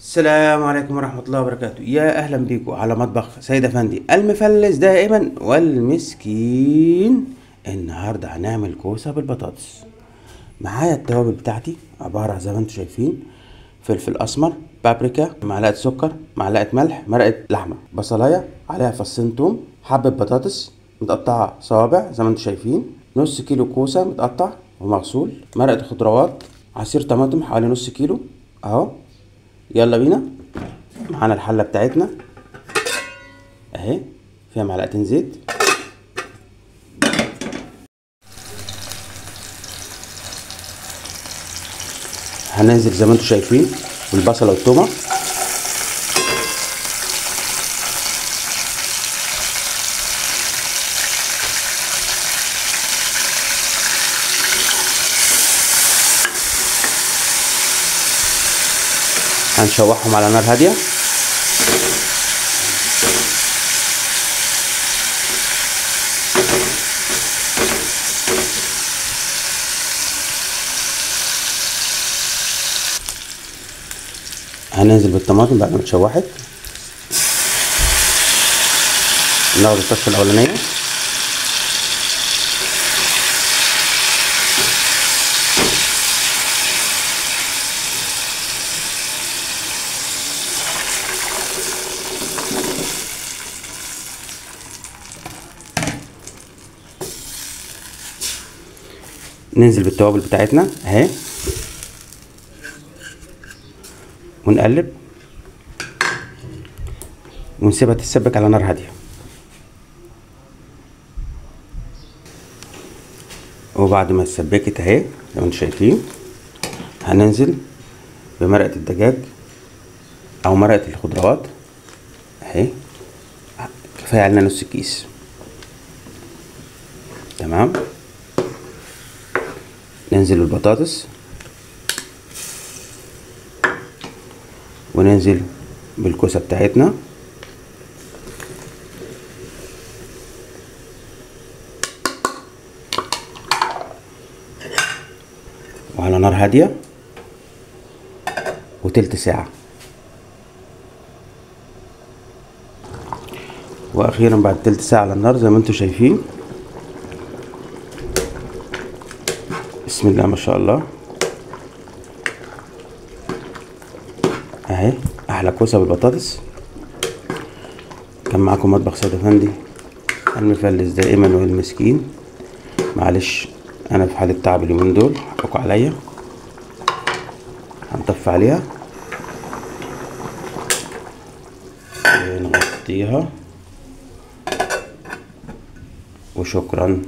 السلام عليكم ورحمة الله وبركاته. يا أهلا بيكم على مطبخ سيد أفندي المفلس دائما والمسكين. النهاردة هنعمل كوسة بالبطاطس. معايا التوابل بتاعتي عبارة زي ما انتم شايفين: فلفل أسمر، بابريكا، معلقة سكر، معلقة ملح، مرقة لحمة، بصلاية عليها فصين توم، حبة بطاطس متقطعة صوابع زي ما انتم شايفين، نص كيلو كوسة متقطع ومغسول، مرقة خضروات، عصير طماطم حوالي نص كيلو اهو. يلا بينا. معانا الحلة بتاعتنا اهي، فيها معلقتين زيت. هننزل زي ما انتم شايفين بالبصلة والتومة. هنشوحهم على نار هادية. هننزل بالطماطم بعد ما اتشوحت، ناخد الطشة الأولانية. ننزل بالتوابل بتاعتنا اهي ونقلب ونسيبها تتسبك على نار هاديه. وبعد ما اتسبكت اهي زي ما انتم شايفين، هننزل بمرقه الدجاج او مرقه الخضروات اهي. كفايه علينا نص كيس. تمام. ننزل بالبطاطس وننزل بالكوسه بتاعتنا وعلى نار هاديه وتلت ساعه. واخيرا بعد تلت ساعه على النار زي ما انتم شايفين، بسم الله ما شاء الله اهي، احلى كوسه بالبطاطس. كان معاكم مطبخ سيد افندي المفلس دائما والمسكين. معلش انا في حاله تعب اليومين دول، حقكوا عليا. هنطفي عليها ونغطيها وشكرا.